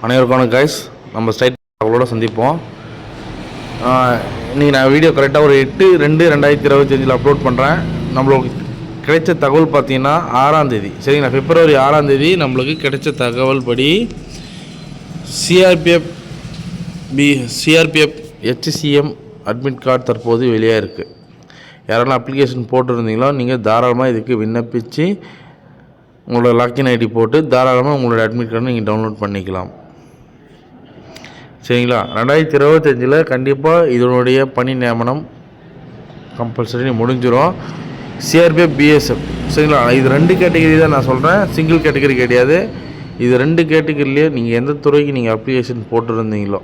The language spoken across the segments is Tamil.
அனைவருக்கான கைஸ் நம்ம ஸ்ட்ரைட் அவங்களோட சந்திப்போம். இன்றைக்கி நான் வீடியோ கரெக்டாக ஒரு 8/2/2025 அப்லோட் பண்ணுறேன். நம்மளுக்கு கிடைச்ச தகவல் பார்த்தீங்கன்னா 6ஆம் தேதி, சரிங்களா, பிப்ரவரி 6ஆம் தேதி நம்மளுக்கு கிடைச்ச தகவல் படி சிஆர்பிஎஃப் HCM அட்மிட் கார்டு தற்போது வெளியாக இருக்குது. யாரெல்லாம் அப்ளிகேஷன் போட்டிருந்தீங்களோ நீங்கள் தாராளமாக இதுக்கு விண்ணப்பித்து உங்களோட லாக்இன் ஐடி போட்டு தாராளமாக உங்களோட அட்மிட் கார்டு நீங்கள் டவுன்லோட் பண்ணிக்கலாம். சரிங்களா, 2025 கண்டிப்பாக இதனுடைய பணி நியமனம் கம்பல்சரி முடிஞ்சிடும். சிஆர்பிஎஃப் பிஎஸ்எஃப், சரிங்களா, இது 2 கேட்டகரி தான் நான் சொல்கிறேன், சிங்கிள் கேட்டகரி கிடையாது. இது 2 கேட்டகரிலேயே நீங்கள் எந்த துறைக்கு நீங்கள் அப்ளிகேஷன் போட்டிருந்தீங்களோ,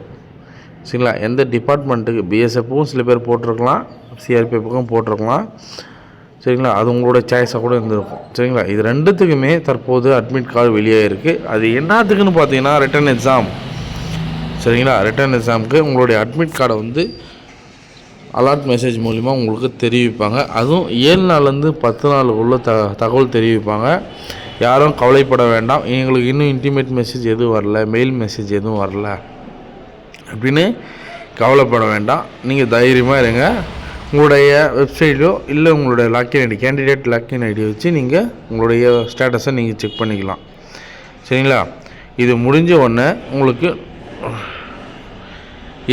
சரிங்களா, எந்த டிபார்ட்மெண்ட்டுக்கு பிஎஸ்எஃப்புக்கும் சில பேர் போட்டிருக்கலாம், சிஆர்பிஎஃப்புக்கும் போட்டிருக்கலாம், சரிங்களா, அது உங்களோட சாய்ஸாக கூட இருந்திருக்கும். சரிங்களா, இது 2த்துக்குமே தற்போது அட்மிட் கார்டு வெளியாக இருக்குது. அது என்னத்துக்குன்னு பார்த்தீங்கன்னா ரிட்டன் எக்ஸாம், சரிங்களா, ரிட்டன் எக்ஸாமுக்கு உங்களுடைய அட்மிட் கார்டை வந்து அலர்ட் மெசேஜ் மூலிமா உங்களுக்கு தெரிவிப்பாங்க. அதுவும் 7 நாள்லேருந்து 10 நாளுக்குள்ள தகவல் தெரிவிப்பாங்க. யாரும் கவலைப்பட வேண்டாம், எங்களுக்கு இன்னும் இன்டிமேட் மெசேஜ் எதுவும் வரல, மெயில் மெசேஜ் எதுவும் வரல அப்படின்னு கவலைப்பட வேண்டாம். நீங்கள் தைரியமாக இருங்க. உங்களுடைய வெப்சைட்டோ இல்லை உங்களுடைய login ID, candidate login ID வச்சு நீங்கள் உங்களுடைய ஸ்டேட்டஸை நீங்கள் செக் பண்ணிக்கலாம். சரிங்களா, இது முடிஞ்ச உடனே உங்களுக்கு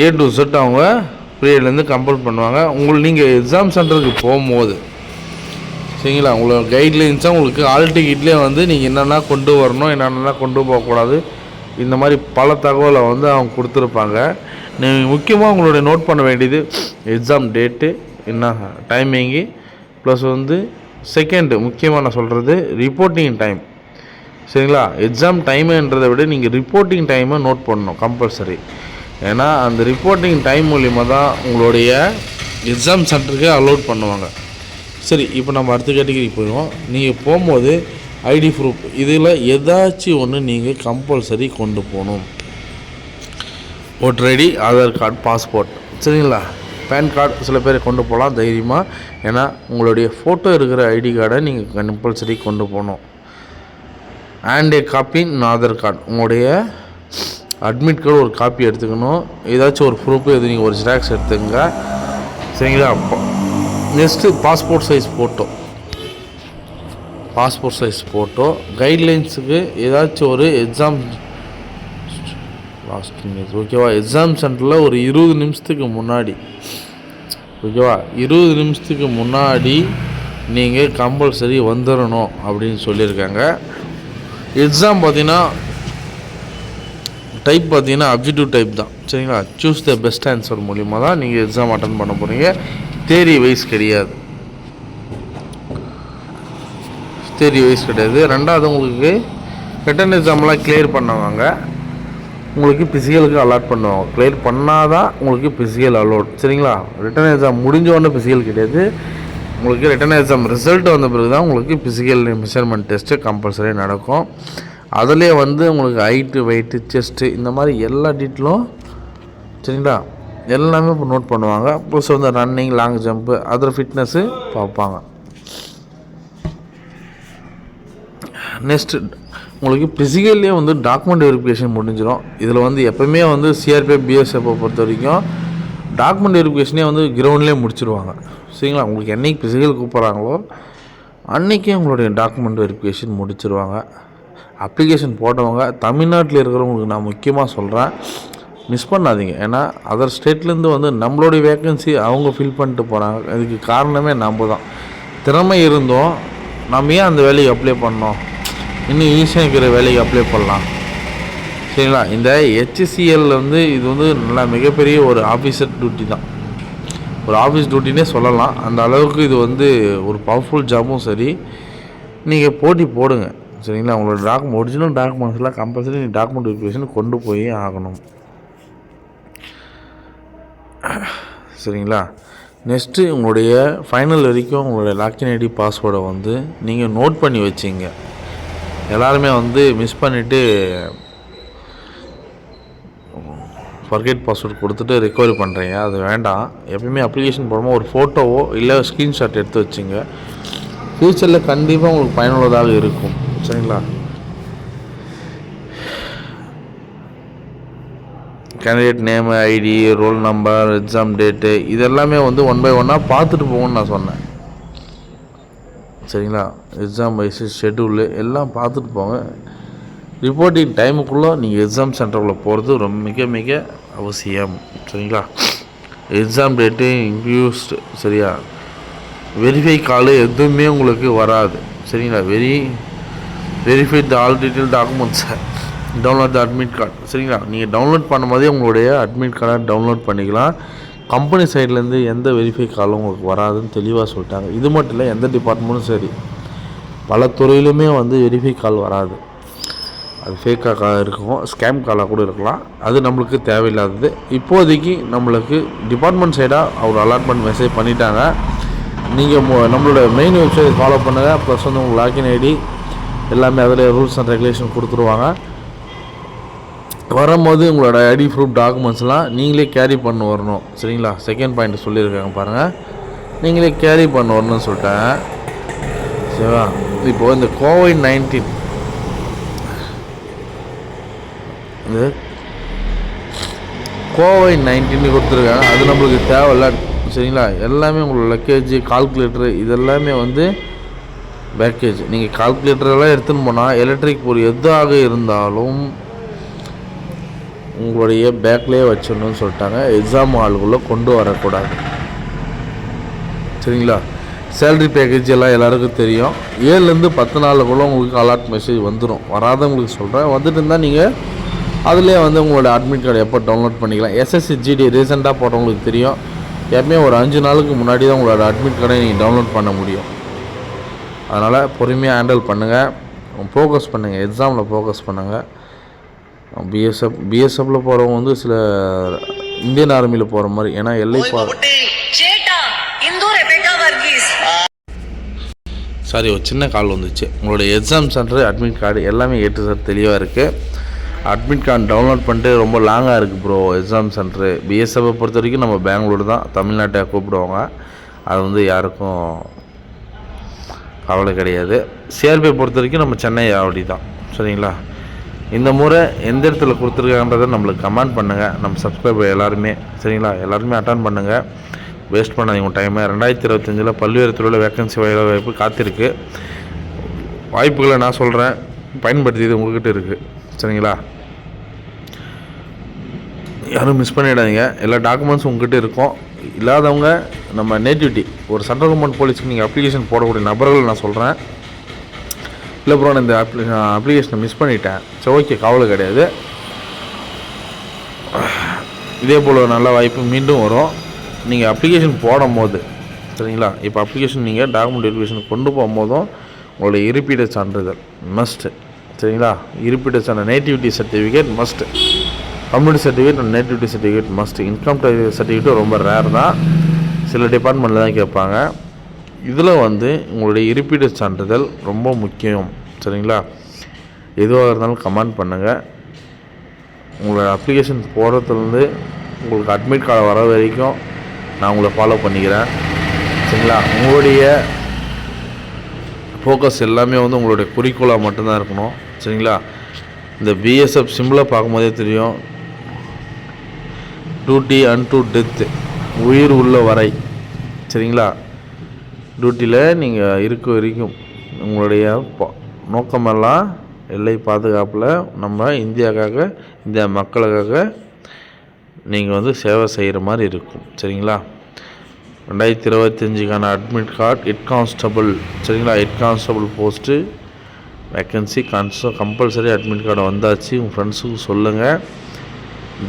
A to Z அவங்க பீரியட்லேருந்து கம்பல் பண்ணுவாங்க. நீங்கள் எக்ஸாம் சென்டருக்கு போகும்போது, சரிங்களா, உங்களோட கைட்லைன்ஸாக உங்களுக்கு ஆல் டிக்கெட்லேயே வந்து நீங்கள் என்னென்னா கொண்டு வரணும், என்னென்னா கொண்டு போகக்கூடாது, இந்த மாதிரி பல தகவலை வந்து அவங்க கொடுத்துருப்பாங்க. நீங்கள் முக்கியமாக உங்களுடைய நோட் பண்ண வேண்டியது எக்ஸாம் டேட்டு, என்ன டைமிங்கு, ப்ளஸ் வந்து செகண்டு முக்கியமாக நான் சொல்கிறது ரிப்போர்ட்டிங் டைம். சரிங்களா, எக்ஸாம் டைமுன்றதை விட நீங்கள் ரிப்போர்ட்டிங் டைமை நோட் பண்ணணும் கம்பல்சரி. ஏன்னா அந்த ரிப்போர்ட்டிங் டைம் மூலிமா தான் உங்களுடைய எக்ஸாம் சென்டருக்கு அலோட் பண்ணுவாங்க. சரி, இப்போ நம்ம அடுத்த கேட்டகரி போயிடுவோம். நீங்கள் போகும்போது ஐடி ப்ரூஃப் இதில் ஏதாச்சும் ஒன்று நீங்கள் கம்பல்சரி கொண்டு போகணும். Voter ID, Aadhaar card, passport, சரிங்களா, பேன் கார்டு சில பேர் கொண்டு போகலாம் தைரியமாக. ஏன்னா உங்களுடைய ஃபோட்டோ இருக்கிற ஐடி கார்டை நீங்கள் கம்பல்சரி கொண்டு போகணும். And a copy in Aadhaar card, உங்களுடைய அட்மிட் கார்டு ஒரு காப்பி எடுத்துக்கணும். ஏதாச்சும் ஒரு ப்ரூஃப் எது நீங்கள் ஒரு ஜெராக்ஸ் எடுத்துங்க, சரிங்களா. நெக்ஸ்ட்டு பாஸ்போர்ட் சைஸ் ஃபோட்டோ, கைட்லைன்ஸுக்கு ஏதாச்சும் ஒரு எக்ஸாம் ஓகேவா, எக்ஸாம் சென்டரில் ஒரு 20 நிமிஷத்துக்கு முன்னாடி, ஓகேவா, 20 நிமிஷத்துக்கு முன்னாடி நீங்கள் கம்பல்சரி வந்துடணும் அப்படின்னு சொல்லியிருக்காங்க. எக்ஸாம் பார்த்தீங்கன்னா டைப் பார்த்தீங்கன்னா அப்ஜெக்டிவ் டைப் தான், சரிங்களா. சூஸ் த பெஸ்ட் ஆன்சர் மூலிமா தான் நீங்கள் எக்ஸாம் அட்டன் பண்ண போகிறீங்க. தியரி வைஸ் கிடையாது. ரெண்டாவது உங்களுக்கு ரிட்டன் எக்ஸாம்லாம் கிளியர் பண்ணுவாங்க, உங்களுக்கு பிசிக்கலுக்கு அலாட் பண்ணுவாங்க. கிளியர் பண்ணால் தான் உங்களுக்கு பிசிக்கல் அலோட், சரிங்களா. ரிட்டன் எக்ஸாம் முடிஞ்ச உடனே பிசிக்கல் கிடையாது. உங்களுக்கு ரிட்டன் எக்ஸாம் ரிசல்ட் வந்த பிறகு தான் உங்களுக்கு பிசிக்கல் மெஷர்மெண்ட் டெஸ்ட்டு கம்பல்சரி நடக்கும். அதிலே வந்து உங்களுக்கு ஹைட்டு, வெயிட்டு, செஸ்ட்டு, இந்த மாதிரி எல்லா டீட்டெயிலும், சரிங்களா, எல்லாமே இப்போ நோட் பண்ணுவாங்க. ப்ளஸ் வந்து running, long jump, other fitness பார்ப்பாங்க. நெக்ஸ்ட்டு உங்களுக்கு பிசிக்கல்லே வந்து டாக்குமெண்ட் வெரிஃபிகேஷன் முடிஞ்சிடும். இதில் வந்து எப்போவுமே வந்து சிஆர்பிஎஃப் பிஎஸ்எஃப்பை பொறுத்த வரைக்கும் டாக்குமெண்ட் வெரிஃபிகேஷனே வந்து கிரவுண்ட்லேயே முடிச்சிருவாங்க, சரிங்களா. உங்களுக்கு என்றைக்கு பிசிக்கல் கூப்பிட்றாங்களோ அன்றைக்கே உங்களுடைய டாக்குமெண்ட் வெரிஃபிகேஷன் முடிச்சிருவாங்க. அப்ளிகேஷன் போட்டவங்க தமிழ்நாட்டில் இருக்கிறவங்களுக்கு நான் முக்கியமாக சொல்கிறேன், மிஸ் பண்ணாதீங்க. ஏன்னா அதர் ஸ்டேட்லேருந்து வந்து நம்மளுடைய வேக்கன்சி அவங்க ஃபில் பண்ணிட்டு போகிறாங்க. அதுக்கு காரணமே நம்ம தான். திறமை இருந்தோம், நம்ம ஏன் அந்த வேலைக்கு அப்ளை பண்ணோம், இன்னும் ஈஸியாக இருக்கிற வேலைக்கு அப்ளை பண்ணலாம், சரிங்களா. இந்த HCL வந்து இது வந்து நல்லா மிகப்பெரிய ஒரு ஆஃபீஸர் டியூட்டி தான், ஒரு ஆஃபீஸ் டியூட்டினே சொல்லலாம். அந்த அளவுக்கு இது வந்து ஒரு பவர்ஃபுல் ஜாபும் சரி. நீங்கள் போட்டி போடுங்க, சரிங்களா. உங்களோட ஒரிஜினல் டாக்குமெண்ட்ஸ்லாம் கம்பல்சரி டாக்குமெண்ட் வெரிஃபிகேஷன் கொண்டு போய் ஆகணும், சரிங்களா. நெக்ஸ்ட்டு உங்களுடைய ஃபைனல் வரைக்கும் உங்களுடைய லாக்இன் ஐடி, பாஸ்வேர்டை வந்து நீங்கள் நோட் பண்ணி வச்சிங்க. எல்லாருமே வந்து மிஸ் பண்ணிவிட்டு ஃபர்கெட் பாஸ்வேர்ட் கொடுத்துட்டு ரெக்கவரி பண்ணுறீங்க, அது வேண்டாம். எப்பயுமே அப்ளிகேஷன் போடும்போது ஒரு ஃபோட்டோவோ இல்லை ஸ்க்ரீன்ஷாட் எடுத்து வச்சுங்க. ஃப்யூச்சரில் கண்டிப்பாக உங்களுக்கு பயனுள்ளதாக இருக்கும், சரிங்களா. Candidate name, ID, roll number, exam date இதெல்லாமே வந்து 1 by 1 பார்த்துட்டு போங்கன்னு நான் சொன்னேன். சரிங்களா? எக்ஸாம் வைஸ் ஷெட்யூலு எல்லாம் பார்த்துட்டு போங்க. ரிப்போர்ட்டிங் டைமுக்குள்ளே நீங்கள் எக்ஸாம் சென்டருக்குள்ளே போகிறது ரொம்ப மிக மிக அவசியம். சரிங்களா? Exam date included. சரியா? வெரிஃபை காலு எதுவுமே உங்களுக்கு வராது. சரிங்களா? வெரிஃபைட் ஆல் டீட்டெயில் டாக்குமெண்ட்ஸை டவுன்லோட் த அட்மிட் கார்டு. சரிங்களா? நீங்கள் டவுன்லோட் பண்ணும்போதே உங்களுடைய அட்மிட் கார்டை டவுன்லோட் பண்ணிக்கலாம். கம்பெனி சைட்லேருந்து எந்த வெரிஃபை காலும் உங்களுக்கு வராதுன்னு தெளிவாக சொல்லிட்டாங்க. இது மட்டும் இல்லை, எந்த டிபார்ட்மெண்ட்டும் சரி, பல துறையிலுமே வந்து வெரிஃபை கால் வராது. அது ஃபேக்காக இருக்கும், ஸ்கேம் காலாக கூட இருக்கலாம். அது நம்மளுக்கு தேவையில்லாதது. இப்போதைக்கு நம்மளுக்கு டிபார்ட்மெண்ட் சைடாக ஒரு அலாட்மெண்ட் மெசேஜ் பண்ணிட்டாங்க. நீங்கள் நம்மளோட மெயின் வெப்சைட் ஃபாலோ பண்ணுங்கள். ப்ளஸ் வந்து உங்கள் லாகின் ஐடி எல்லாமே அதில் ரூல்ஸ் அண்ட் ரெகுலேஷன் கொடுத்துருவாங்க. வரும்போது உங்களோட ஐடி ப்ரூஃப் டாக்குமெண்ட்ஸ்லாம் நீங்களே கேரி பண்ண வரணும். சரிங்களா? செகண்ட் பாயிண்ட் சொல்லியிருக்காங்க பாருங்கள், நீங்களே கேரி பண்ண வரணும்னு சொல்லிட்டேன். சரிவா? இப்போது இந்த COVID-19 இந்த COVID-19 கொடுத்துருக்காங்க. அது நம்மளுக்கு தேவையில்ல. சரிங்களா? எல்லாமே உங்களோட லக்கேஜ், கால்குலேட்டரு இதெல்லாமே வந்து பேக்கேஜ். நீங்கள் கால்குலேட்டரெல்லாம் எடுத்துன்னு போனால் எலக்ட்ரிக் பொருள் எதாக இருந்தாலும் உங்களுடைய பேக்லேயே வச்சிடணும்னு சொல்லிட்டாங்க. எக்ஸாம் ஹாலுக்குள்ளே கொண்டு வரக்கூடாது. சரிங்களா? சேலரி பேக்கேஜ் எல்லாம் எல்லாருக்கும் தெரியும். 7லேருந்து 10 நாளுக்குள்ளே உங்களுக்கு அலாட் மெசேஜ் வந்துடும். வராதவங்களுக்கு சொல்கிறேன். வந்துட்டு இருந்தால் நீங்கள் அதிலே வந்து உங்களோட அட்மிட் கார்டு எப்போ டவுன்லோட் பண்ணிக்கலாம். SSC GD ரீசெண்டாக போட்டவங்களுக்கு தெரியும். எப்பவுமே ஒரு 5 நாளுக்கு முன்னாடி தான் உங்களோட அட்மிட் கார்டை நீங்கள் டவுன்லோட் பண்ண முடியும். அதனால் பொறுமையாக ஹேண்டில் பண்ணுங்கள், ஃபோக்கஸ் பண்ணுங்கள், எக்ஸாமில் ஃபோக்கஸ் பண்ணுங்கள். பிஎஸ்எஃப்பில் போகிறவங்க வந்து சில இந்தியன் ஆர்மியில் போகிற மாதிரி, ஏன்னா சாரி ஒரு சின்ன கால் வந்துச்சு. உங்களுடைய எக்ஸாம் சென்டர், அட்மிட் கார்டு எல்லாமே தெளிவாக இருக்குது. அட்மிட் கார்டு டவுன்லோட் பண்ணிட்டு ரொம்ப லாங்காக இருக்குது ப்ரோ எக்ஸாம் சென்டரு. பிஎஸ்எஃப்பை பொறுத்த வரைக்கும் நம்ம பெங்களூர் தான், தமிழ்நாட்டை கூப்பிடுவாங்க. அது வந்து யாருக்கும் கவலை கிடையாது. சிஆர்பியை பொறுத்த வரைக்கும் நம்ம சென்னை அப்படி தான். சரிங்களா? இந்த முறை எந்த இடத்துல கொடுத்துருக்காங்கன்றதை நம்மளுக்கு கமெண்ட் பண்ணுங்கள். நம்ம சப்ஸ்கிரைபர் எல்லாருமே. சரிங்களா? எல்லாருமே அட்டன் பண்ணுங்கள், வேஸ்ட் பண்ணாதீங்க உங்கள் டைமை. 2025 பல்வேறு துறையில் வேக்கன்சி வாய்ப்பு காத்திருக்கு. வாய்ப்புகளை நான் சொல்கிறேன், பயன்படுத்தியது உங்கள்கிட்ட இருக்குது. சரிங்களா? யாரும் மிஸ் பண்ணிடாதீங்க. எல்லா டாக்குமெண்ட்ஸும் உங்கள்கிட்ட இருக்கும். இல்லாதவங்க நம்ம நேட்டிவிட்டி ஒரு சென்ட்ரல் கவர்மெண்ட் போலீஸ்க்கு நீங்கள் அப்ளிகேஷன் போடக்கூடிய நபர்கள் நான் சொல்கிறேன். இல்லை ப்ரோ நான் இந்த அப்ளிகேஷனை மிஸ் பண்ணிட்டேன், சரி ஓகே, கவலை கிடையாது. இதே போல் ஒரு நல்ல வாய்ப்பு மீண்டும் வரும். நீங்கள் அப்ளிகேஷன் போடும் போது, சரிங்களா? இப்போ அப்ளிகேஷன் நீங்கள் டாக்குமெண்ட் வெரிஃபிகேஷன் கொண்டு போகும்போதும் உங்களுடைய இருப்பிட சான்றிதழ் மஸ்ட்டு. சரிங்களா? இருப்பிட சான்றிதழ், nativity certificate must, community certificate and nativity certificate must. Income tax certificate ரொம்ப ரேர் தான், சில டிபார்ட்மெண்ட்டில் தான் கேட்பாங்க. இதில் வந்து உங்களுடைய இருப்பிட சான்றிதழ் ரொம்ப முக்கியம். சரிங்களா? எதுவாக இருந்தாலும் கமெண்ட் பண்ணுங்கள். உங்களோட அப்ளிகேஷன் போடுறதுலேருந்து உங்களுக்கு அட்மிட் கார்டு வர வரைக்கும் நான் உங்களை ஃபாலோ பண்ணிக்கிறேன். சரிங்களா? உங்களுடைய ஃபோக்கஸ் எல்லாமே வந்து உங்களுடைய குறிக்கோளாக மட்டும்தான் இருக்கணும். சரிங்களா? இந்த பிஎஸ்எஃப் சிம்பிளை பார்க்கும்போதே தெரியும், டியூட்டி அன்டு டெத்து, உயிர் உள்ள வரை. சரிங்களா? டியூட்டியில் நீங்கள் இருக்க வரைக்கும் உங்களுடைய நோக்கமெல்லாம் எல்லை பாதுகாப்பில் நம்ம இந்தியாவுக்காக, இந்தியா மக்களுக்காக நீங்கள் வந்து சேவை செய்கிற மாதிரி இருக்கும். சரிங்களா? 2025 அட்மிட் கார்டு ஹெட் கான்ஸ்டபுள். சரிங்களா? Head constable post vacancy compulsory admit card வந்தாச்சு. உங்கள் ஃப்ரெண்ட்ஸுக்கு சொல்லுங்கள்.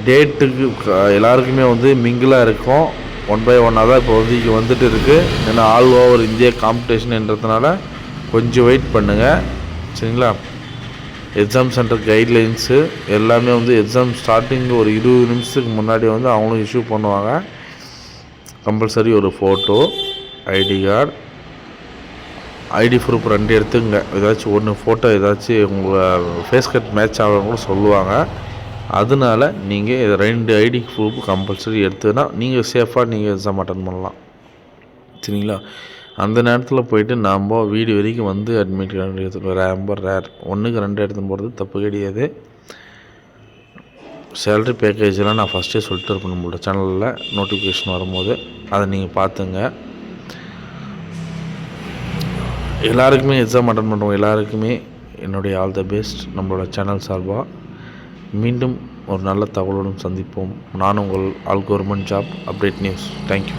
டேட்டுக்கு எல்லாருக்குமே வந்து மிங்கிளாக இருக்கும். 1 by 1 தான் இப்போ வந்துட்டு இருக்குது. ஏன்னா ஆல் ஓவர் இந்தியா காம்படிஷன்ன்றதுனால கொஞ்சம் வெயிட் பண்ணுங்கள். சரிங்களா? எக்ஸாம் சென்டர் கைட்லைன்ஸு எல்லாமே வந்து எக்ஸாம் ஸ்டார்டிங் ஒரு 20 நிமிஷத்துக்கு முன்னாடி வந்து அவங்களும் இஷ்யூ பண்ணுவாங்க. கம்பல்சரி ஒரு photo, ID card, ID proof 2 எடுத்துங்க. ஏதாச்சும் ஒன்று ஃபோட்டோ, ஏதாச்சும் உங்கள் ஃபேஸ் கட் மேட்ச் ஆகணும் கூட சொல்லுவாங்க. அதனால நீங்கள் 2 ஐடி ப்ரூஃப் கம்பல்சரி எடுத்துனா நீங்கள் சேஃபாக நீங்கள் எக்ஸாம் அட்டன் பண்ணலாம். சரிங்களா? அந்த நேரத்தில் போய்ட்டு நாம் வீடு வரைக்கும் வந்து அட்மிட் கார்டு எடுத்துகிட்டு ரொம்ப ரேர். 1க்கு 2 எடுத்துன்னு போகிறது தப்பு கிடையாது. சேலரி பேக்கேஜெலாம் நான் ஃபஸ்ட்டே சொல்லிட்டு இருப்பேன் நம்மளோட சேனலில் நோட்டிஃபிகேஷன் வரும்போது அதை நீங்கள் பார்த்துங்க. எல்லாருக்குமே எக்ஸாம் அட்டன் பண்ணுறோம் எல்லாருக்குமே என்னுடைய ஆல் த பெஸ்ட். நம்மளோட சேனல் சார்பாக மீண்டும் ஒரு நல்ல தகவலுடன் சந்திப்போம். நான் உங்கள் all government job update news. Thank you.